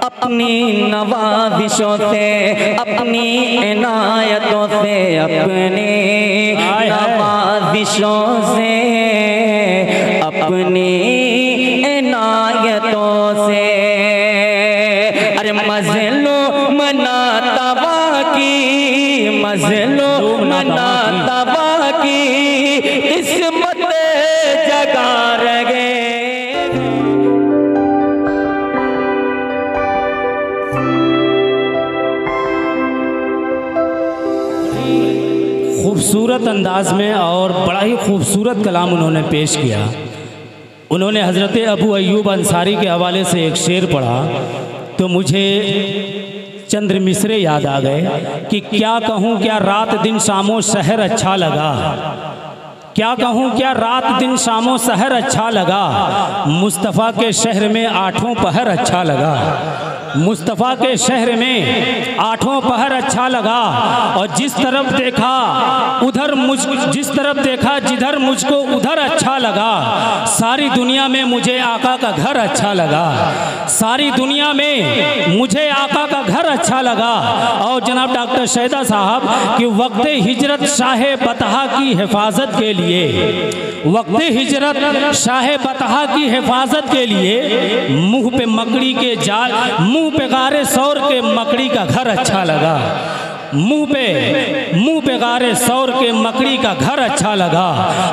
अपनी नवाजिशों से, अपनी इनायतों से, अपनी नवाजिशों से, अपनी इनायतों से। अरे मज़लूम ना तबा की, मज़लूम ना तबा की किस्मत जगा रहे। खूबसूरत अंदाज में और बड़ा ही खूबसूरत कलाम उन्होंने पेश किया। उन्होंने हज़रत अबू अय्यूब अंसारी के हवाले से एक शेर पढ़ा तो मुझे चंद्र मिसरे याद आ गए कि क्या कहूँ क्या रात दिन शामो शहर अच्छा लगा, क्या कहूँ क्या रात दिन शामो शहर अच्छा लगा, मुस्तफ़ा के शहर में आठों पहर अच्छा लगा, मुस्तफ़ा के शहर में आठों पहर अच्छा लगा। और जिस तरफ देखा उधर जिस तरफ देखा जिधर मुझको उधर अच्छा लगा। सारी दुनिया में मुझे आका का घर अच्छा लगा, सारी दुनिया में मुझे आका का घर अच्छा लगा। और जनाब डॉक्टर शैदा साहब कि वक्त हिजरत शाह बतहा की हिफाजत के लिए, वक्त हिजरत शाह बतहा की हिफाजत के लिए मुंह पे मकड़ी के जाल, मुंह पे गारे सौर के मकड़ी का घर अच्छा लगा, मुंह पे गारे सौर के मकड़ी का घर अच्छा लगा।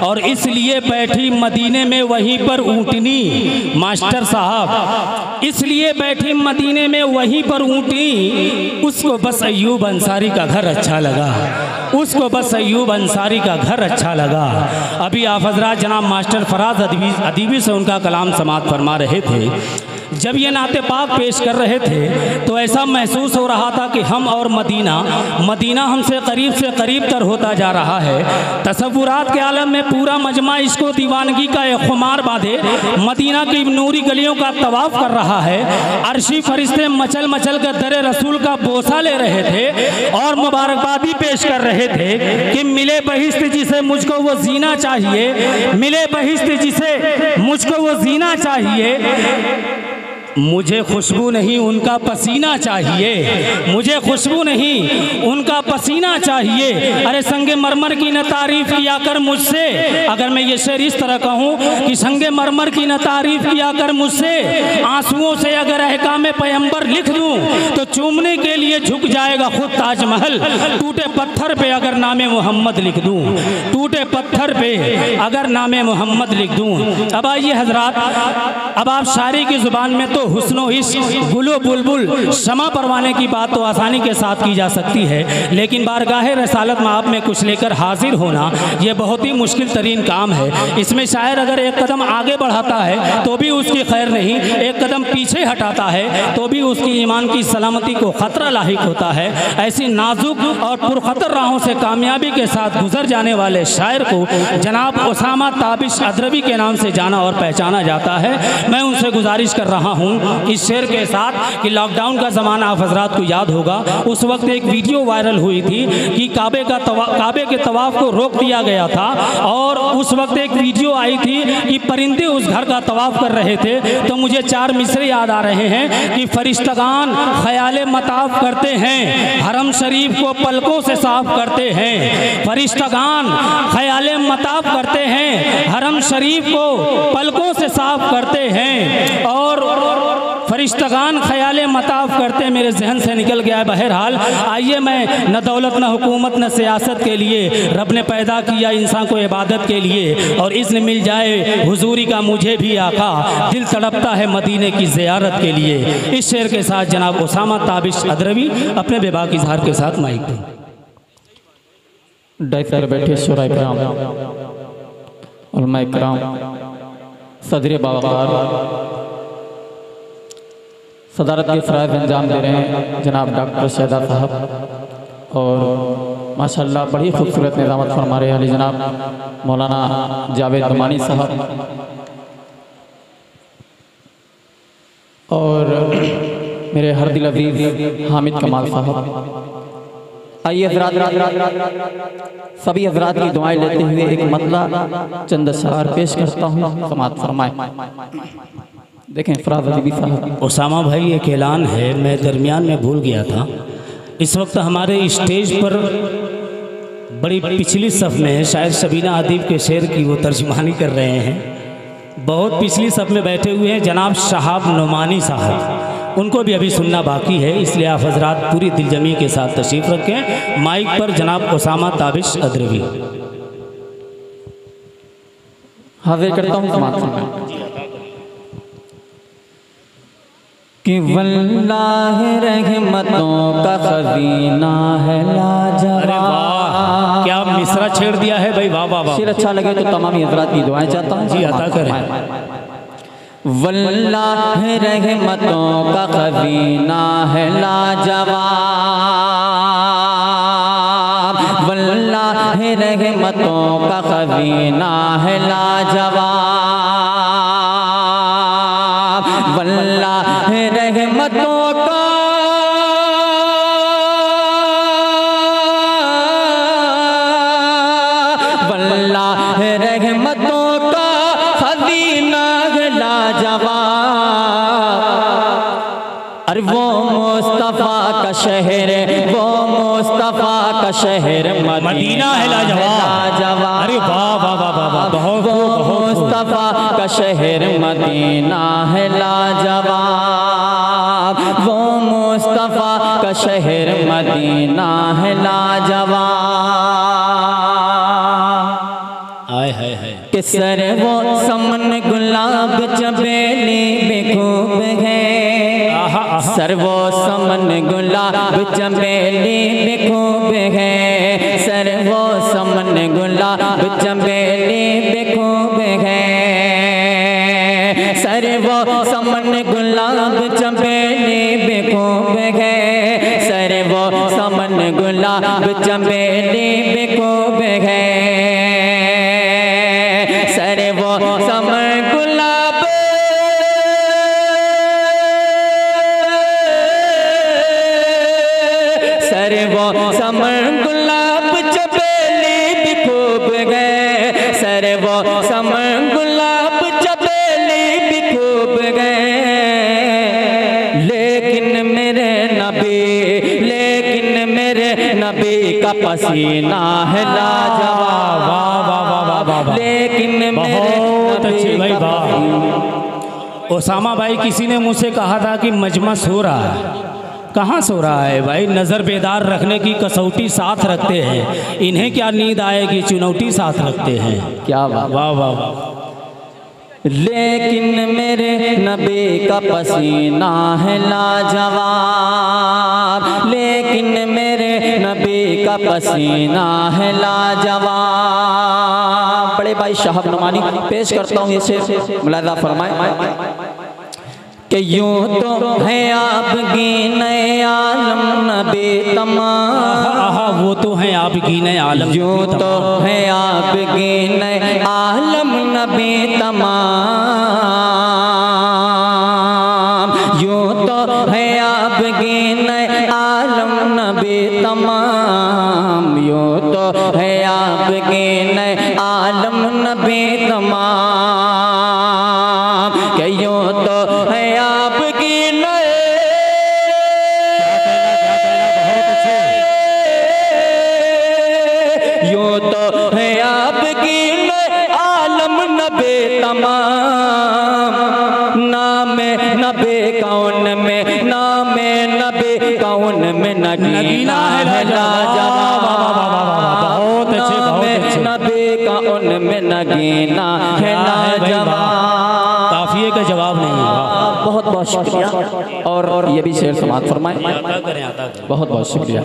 और इसलिए बैठी मदीने में वहीं पर ऊँटनी, मास्टर साहब इसलिए बैठी मदीने में वहीं पर ऊँटनी, उसको बस अय्यूब अंसारी का घर अच्छा लगा, उसको बस अय्यूब अंसारी का घर अच्छा लगा। अभी आप हजरात जनाब मास्टर फराज अदीबी से उनका कलाम समाअत फरमा रहे थे। जब ये नाते पाक पेश कर रहे थे तो ऐसा महसूस हो रहा था कि हम और मदीना हमसे करीब से करीब तर होता जा रहा है। तसव्वुरात के आलम में पूरा मजमा इसको दीवानगी का एक खुमार बांधे मदीना की नूरी गलियों का तवाफ कर रहा है। अर्शी फरिश्ते मचल मचल कर दरे रसूल का बोसा ले रहे थे और मुबारकबादी पेश कर रहे थे कि मिले बहिश्त जिसे मुझको वो जीना चाहिए, मिले बहिश्त जिसे मुझको वो जीना चाहिए। मुझे खुशबू नहीं उनका पसीना चाहिए, मुझे खुशबू नहीं उनका पसीना चाहिए। अरे संगे मरमर की न तारीफ किया कर मुझसे, अगर मैं ये शेर इस तरह कहूँ कि संगे मरमर की न तारीफ किया कर मुझसे, आंसुओं से अगर अहकामे पैगंबर लिख दूँ तो चूमने के लिए झुक जाएगा खुद ताजमहल। टूटे पत्थर पे अगर नामे मोहम्मद लिख दूँ, टूटे पत्थर पे अगर नामे मोहम्मद लिख दूँ। अब आइए हजरात, अब आप शायरी की ज़ुबान में तो हुस्नो इश्क गुलो बुलबुल शमा परवाने की बात तो आसानी के साथ की जा सकती है, लेकिन बारगाहे रसालत में आप में कुछ लेकर हाजिर होना ये बहुत ही मुश्किल तरीन काम है। इसमें शायर अगर एक कदम आगे बढ़ाता है तो भी उसकी खैर नहीं, एक कदम पीछे हटाता है तो भी उसकी ईमान की सलामती को खतरा लाहिक होता है। ऐसी नाजुक और पुरखतर राहों से कामयाबी के साथ गुजर जाने वाले शायर को जनाब उसामा ताबिश अदरबी के नाम से जाना और पहचाना जाता है। मैं उनसे गुजारिश कर रहा हूँ इस शेर के साथ कि लॉकडाउन का ज़माना आप हजरात को याद होगा, उस वक्त एक वीडियो वायरल हुई थी कि काबे के तवाफ को रोक दिया गया था और उस वक्त एक वीडियो आई थी कि परिंदे उस घर का तवाफ कर रहे थे। तो मुझे चार मिसरे याद आ रहे हैं कि फरिश्तगान ख्याले मताफ करते हैं, हरम शरीफ को पलकों से साफ करते हैं, फरिश्तगान ख्याले मताफ करते हैं, हरम शरीफ को पलकों से साफ करते हैं। और फरिश्तगान ख्याले मताफ करते मेरे जहन से निकल गया है। बहरहाल आइए, मैं न दौलत न हुकूमत न सियासत के लिए, रब ने पैदा किया इंसान को इबादत के लिए, और इज़्न मिल जाए हुजूरी का मुझे भी आका, दिल तड़पता है मदीने की ज़ियारत के लिए। इस शेर के साथ जनाब उसामा ताबिश अदरबी अपने बेबाक इजहार के साथ माइक दें। डाइकर बैठे शुराए कराम, उलमाए कराम, सदर बावकार सदारत के फ़राइज़ अंजाम दे रहे हैं जनाब डॉक्टर शैदा साहब, और माशाल्लाह बड़ी खूबसूरत निज़ामत फरमा रहे हैं जनाब मौलाना जावेद नुमानी साहब, और मेरे हर दिल अजीज़ हामिद कमाल साहब। आइए हज़रात, सभी हज़रात की दुआएं लेते हुए एक मतला चंद अशआर पेश करता हूँ, समाअत फरमाएं। देखें फराज अदीबी साहब। उसामा भाई एक ऐलान है, मैं दरमियान में भूल गया था। इस वक्त हमारे स्टेज पर बड़ी पिछली सफ़ में शायद शबीना अदीब के शेर की वो तर्जुमानी कर रहे हैं। बहुत पिछली सफ़ में बैठे हुए हैं जनाब शहाब नुमानी साहब, उनको भी अभी सुनना बाकी है, इसलिए आप हजरात पूरी दिलजमी के साथ तशरीफ़ रखें। माइक पर जनाब उसामा ताबिश अदरवी हाजिर करता हूँ समाज में कि वल्लाह रहमतों का खजीना है लाजवाब। अरे वाह, क्या मिसरा छेड़ दिया है भाई, वाह वाह वाह। शेर अच्छा लगे तो तमाम हजरात की दुआएं चाहता हूँ जी अता करें। वल्लाह रहमतों का खजीना है लाजवाब, वल्लाह रहमतों का खजीना है लाजवाब, वल्लाह रहमतों का वल्लाह रहमतों का खजीना है लाजवाब। अरे वो मुस्तफ़ा का शहर, वो मुस्तफ़ा का शहर मदीना है लाजवाब। अरे वाह वाह वाह वाह वाह, बहुत वो मुस्तफ़ा का शहर मदीना है लाजवाब, वो मुस्तफ़ा का शहर मदीना है लाजवाब। आय है कि सर वो समन गुलाब चमेली में खूब है, सर वो समन गुलाब चमेली में खूब है, सर वो समन गुलाब चमेली में खूब है, सर वो समन गुलाब चमेली में खूब है, सर वो समन गुलाब चमेली में खूब है, सर वो समन गुलाब सर वो समन गुलाब चमेली भी खूब गए, सर वो समन गुलाब चमेली भी खूब गए, लेकिन मेरे नबी का पसीना है लाजवाब। वाह वाह वाह वाह वाह वाह, लेकिन बहुत अच्छी भाई वाह। उसामा भाई किसी ने मुझसे कहा था कि मजमा सो रहा है, कहाँ सो रहा है भाई, नज़र बेदार रखने की कसौटी साथ रखते हैं, इन्हें क्या नींद आएगी, चुनौती साथ रखते हैं। क्या बात। वाह वाह वाह। लेकिन मेरे नबी का पसीना है लाजवाब, लेकिन मेरे नबी का पसीना है लाजवाब। बड़े भाई शहाब नुमानी पेश करता हूँ ये शेर, मुलाज़ा फरमाए कि यूं तो है आपकी नए आलम नबी तमाम, वो तो है आपकी नए आलम, यूं तो है आपकी नए आलम नबी तमाम, यूं तो है आपकी नए आलम नबी तमाम, यूं तो है आपकी नए आलम नबी तमाम, कि यूं तो है आपकी नए यूं तो है आपकी नए आलम नबी तमाम, नाम नबी कौन में, नाम नबी कौन में नगीना है लाजवाब। बहुत अच्छे, बहुत अच्छे। नबी कौन में नगीना है लाजवाब। काफिए का जवाब नहीं है। बहुत बहुत शुक्रिया। और ये भी शेर समात फरमाए। बहुत बहुत शुक्रिया।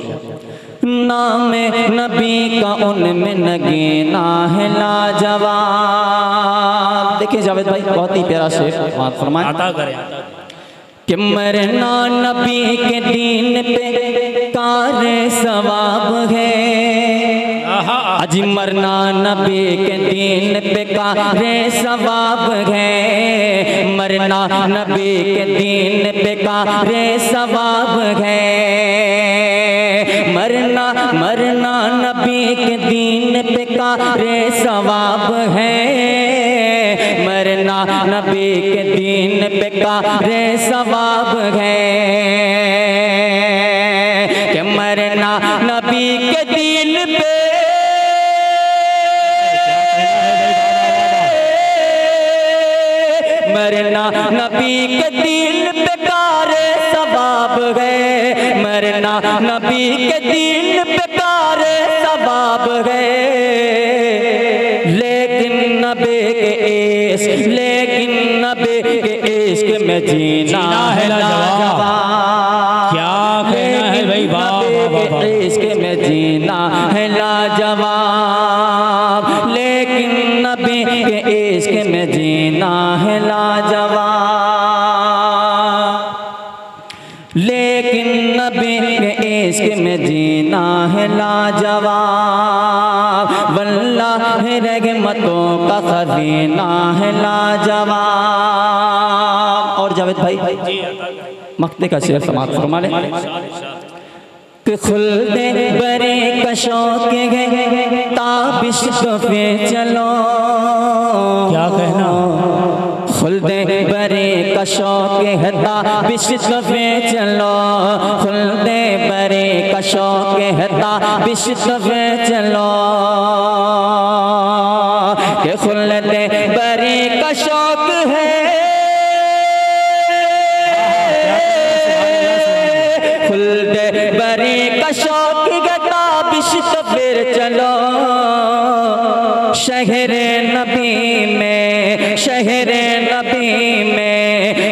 नाम नबी का उनमें नगीना है लाजवाब। देखिए जावेद भाई बहुत ही प्यारा शेर समात फरमाए कि मरना नबी के दीन पे कारे सवाब है, अजी मरना नबी के दीन पे कारे सवाब है, मरना नबी के दीन पे कारे सवाब है, मरना मरना नबी के दीन पे कारे सवाब है, मरना नबी के दीन पे पे कारे सवाब है कि मरना नबी के दीन पे मरना नबी के दीन पे कारे सवाब है मरना नबी के दीन पे कारे सवाब है लेकिन नबी के इश्क में जीना है लाजवाब क्या कहना है भाई के इश्क में जीना है लाजवाब लेकिन नबी के इश्क में जीना है लाजवाब लेकिन नबी के इश्क में जीना है लाजवाब वल्लाह रहमतों का खजीना है लाजवाब। और जावेद भाई मक्ते का शेर समाप्त फरमा ले कि खुल्दे बरे कशों के ताबिश पे चलो क्या कहना खुल्दे बरे कशों के ताबिश पे चलो खुल्दे बरे कशों के ताबिश पे चलो कि खुल्दे बरे कशों है खुल्दे बरे कशों की ताबिश पे चलो शहरे नबी में शहरे नबी में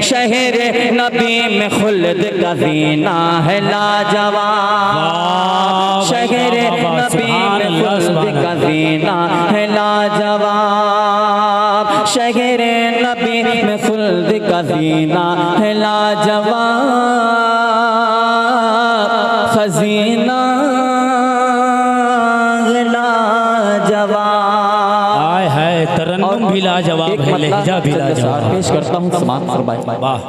शहरे नबी में खुल्द का जीना है लाजवाब शहरे नबी में खुल्द का जीना है लाजवाब शहरे नबी में खुल्द का जीना है लाजवाब खजीना तरन्नुम भी लाजवाब है लहजा भी लाजवाब पेश करता हूँ समाप्त फरमाएं। वाह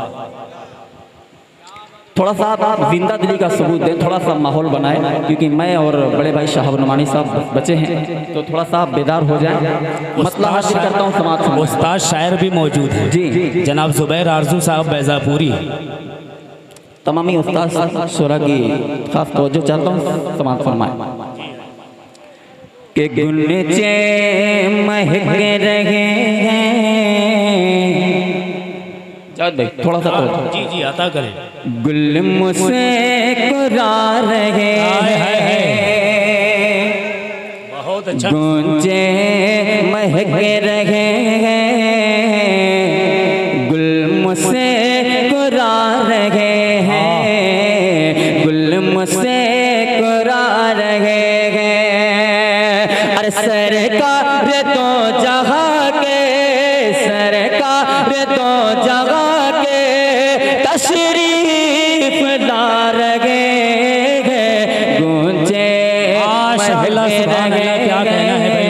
थोड़ा सा आप जिंदा दिली का सबूत दें थोड़ा सा माहौल बनाएं क्योंकि मैं और बड़े भाई शाहब नुमानी साहब बचे हैं तो थोड़ा सा आप बेदार हो जाएं। मतलब हासिल करता हूँ समाप्त उस्ताद शायर भी मौजूद है जी जनाब जुबैर आरजू साहब बैजापुरी तमामी उस्ताद शुरा की खास तवज्जो चाहता हूँ समाप्त फरमाएं के गुलचे महक रहे हैं भाई थोड़ा सा तो जी जी अता करें गुल मुझसे कुरा रहे हैं बहुत अच्छा गुंजे महक रहे हैं गुल मुझसे कुरा रहे हैं गुल मुझसे कुरा रहे सरकार तो जहाँ के सरकार तो जहाँ के तशरीफ ला रहे गूंजे क्या कहना है भाई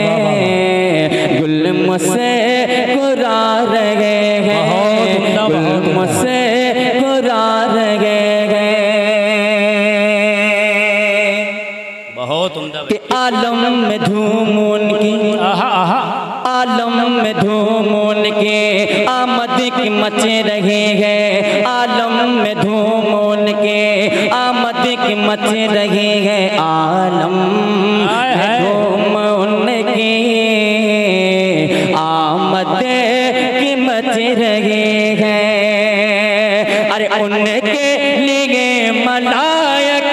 गुल मुझसे कुरा रहे गुल मुझसे कुरा रहे बहुत उम्दा कि आलम में धूम उनकी आलम में धूम उनके आमद की मचे रहे हैं आलम में धूम उनके आमद की मचे रहे हैं आलम में धूम उनकी आमद की मचे रहे हैं अरे उनके लिए मलायक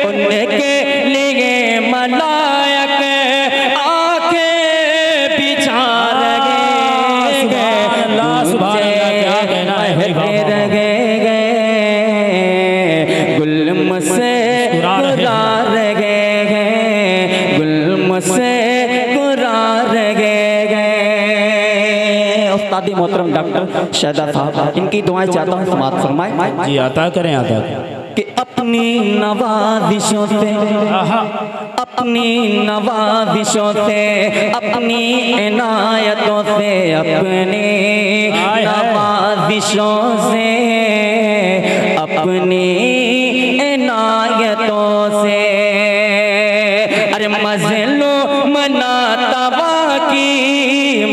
उनके लिए मलायक आंखें बिछा रहे गुल मुझसे कुरा रहे गुल मुझसे कुरा रहे उस्तादी मोहतरम डॉक्टर शाहिदा साहब इनकी दुआएं चाहता हूँ समाप्त फरमाएं जी अता करें अता करें कि अपनी नवाजिशों से अपनी नवाजिशों से अपनी इनायतों से अपनी नवाजिशों से अपनी इनायतों से अरे मजलो मना तबा की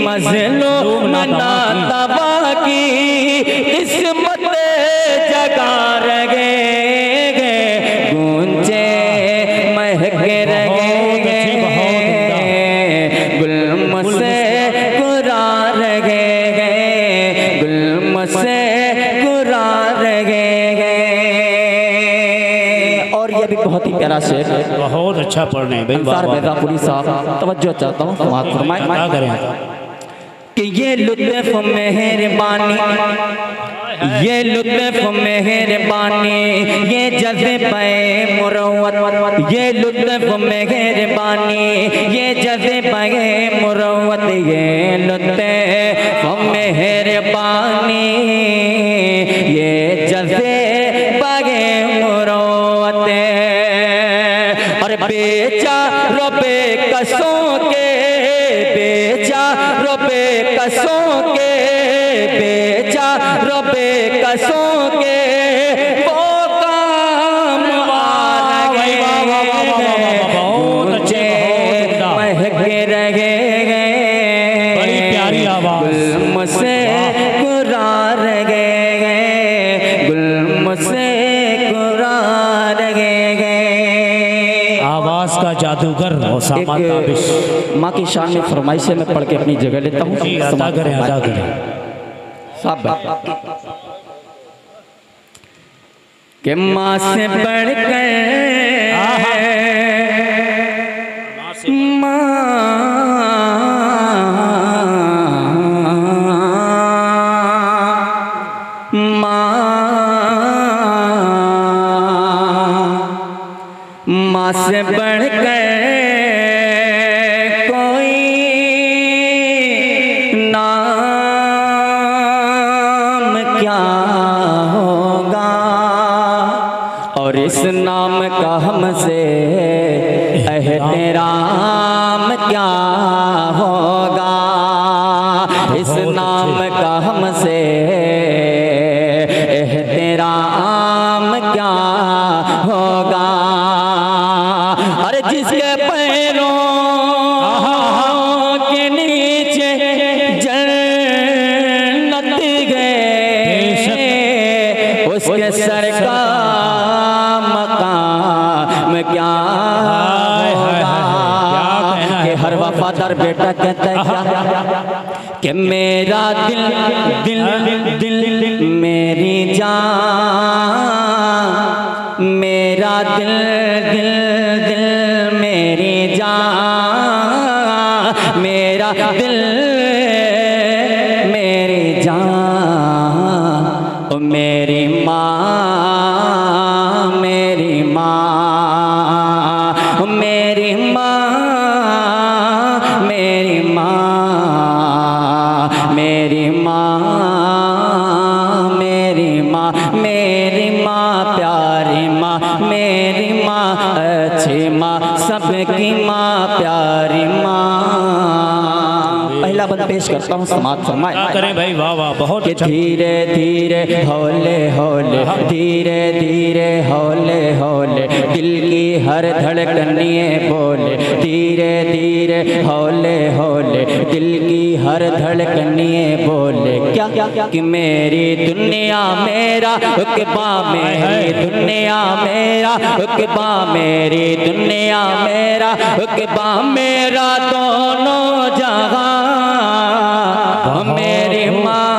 मजलो मना तबा की भी बहुत ही प्यारा शेर, बहुत अच्छा पढ़ रहे हैं भाई। अंसार बैजापुरी साहब, तवज्जो चाहता हूँ, समाअत फरमाएं। क्या करें कि ये लुत्फ मेहरबानी, ये लुत्फ मेहरबानी, ये जज़्बे मुरव्वत, ये लुत्फ मेहरबानी, ये जज़्बे मुरव्वत, ये लुत्फ मेहरबानी, ये जज़्बे मुरव्वत। और बेचारों बेकसों के, बेचारों बेकसों के, बेचारों बेकसों के वो काम आ रहे, मुझे महक रहे गए, बड़ी प्यारी आवाज, मुझसे कुरार गए, गुल मुझसे कुरार गए। आवाज का जादूगर और सामान ताबिश। माँ की शान में फरमाइश है, मैं पढ़ के अपनी जगह लेता हूँ। अदा करें, अदा करें। सब के माँ से बढ़कर माँ से बढ़कर इस नाम का हमसे एहतराम क्या होगा, इस नाम का हमसे एहतराम क्या होगा। अरे जिसके पैरों के नीचे जन्नत गए, उसके सर का क्या होगा। कि हर वफादार बेटा कहता है क्या कि मेरा दिल दिल दिल मेरी जान, मेरा दिल दिल दिल मेरी जान, मेरा दिल मेरी जान, ओ मेरी माँ, मेरी माँ, मेरी माँ, मेरी माँ, मेरी माँ, मेरी माँ, मेरी माँ, प्यारी माँ, मेरी माँ, अच्छी माँ, सबकी माँ, प्यारी माँ। पहला बंद पेश करता हूँ, समाअत फरमाएं। करें भाई, वाह वाह, बहुत अच्छा। धीरे धीरे हौले हौले, धीरे धीरे हौले हौले, दिल की हर धड़कनिए बोले, धीरे धीरे हौले हौले, दिल की हर धड़कनिए बोले। क्या कि मेरी दुनिया मेरा उक़बा, मेरी दुनिया मेरा उक़बा, मेरी दुनिया मेरा उक़बा, मेरा दोनों जहां, मेरी माँ,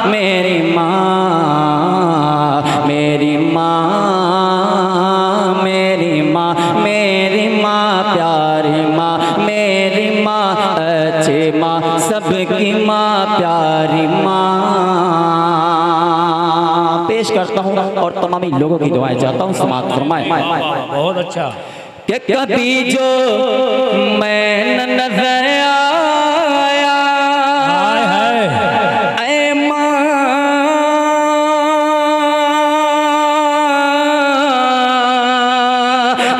मेरी माँ, मेरी माँ, मेरी माँ, मेरी माँ, प्यारी माँ, मेरी माँ, अच्छी माँ, सबकी माँ, प्यारी माँ। पेश करता हूँ और तमामी लोगों की दुआएं चाहता हूँ, समाअत फरमाएं। बहुत अच्छा। कि कभी जो मैं नजर आया, ऐ माँ,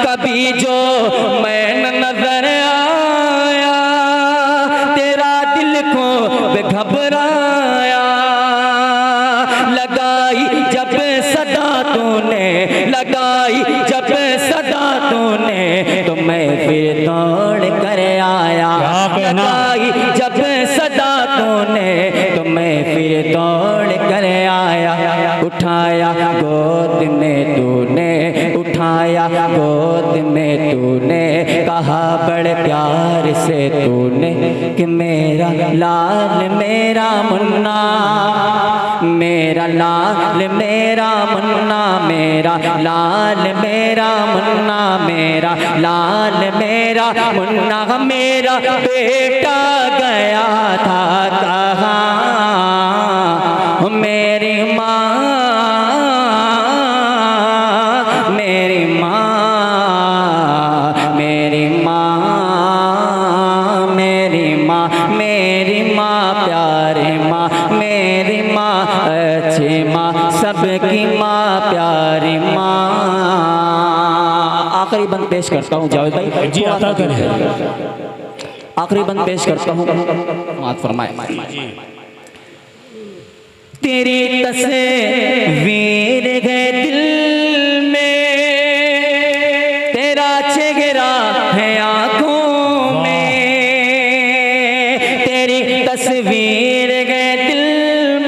कभी जो मैं नजर आया, तेरा दिल को घबराया, लगाई जब सदा तूने, लगाई जब सदा तूने, तो मैं फिर दौड़ कर आया, लगाई जब सदा तूने, तो मैं फिर दौड़ कर आया। उठाया गोद में तूने, उठाया गोद में तूने, कहा बड़े प्यार से तूने कि मेरा लाल मेरा मुन्ना, मेरा लाल मेरा मुन्ना, मेरा लाल मेरा मुन्ना, मेरा लाल मेरा मुन्ना, मेरा बेटा गया था कहाँ मेरी माँ, मेरी माँ, मेरी माँ, मेरी माँ, मेरी माँ प्यारी माँ, मेरी माँ अच्छी माँ, सबकी माँ प्यारी माँ। आखिरी बंद पेश करता हूँ जावेद भाई जी, अता करें। आखिरी बंद पेश करता हूँ, मात फरमाए। तेरी तस्वीर है दिल में, तेरा चेहरा है आँखों में, तेरी तस्वीर है दिल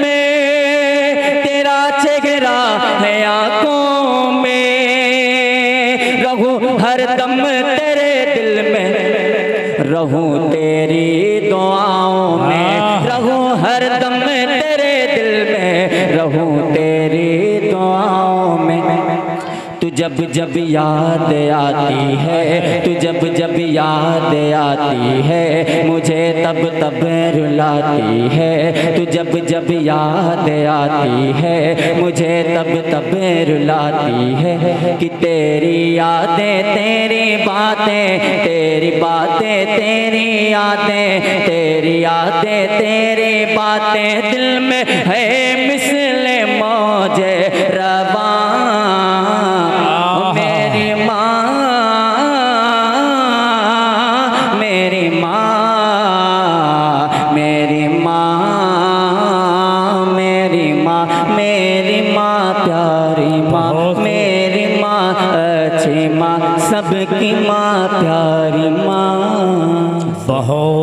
में, तेरा चेहरा है आँखों में, रहूं हर दम तेरे दिल में, रहूं तेरी दुआओं में, रहूं हर दम तेरे दिल में, रहूं तेरी दुआओं में। तू जब जब याद आती है, तू जब जब याद आती है, मुझे तब तब रुलाती है, तू जब जब याद आती है, मुझे तब तब रुलाती है, कि तेरी यादें तेरी बातें, तेरी बातें तेरी यादें, तेरी यादें तेरी बातें, दिल में है मिसले मौजे रवां, मेरी माँ, मेरी माँ, मेरी माँ, मेरी माँ, मेरी माँ प्यारी माँ, मेरी माँ अच्छी माँ, सबकी माँ प्यारी माँ। बहुत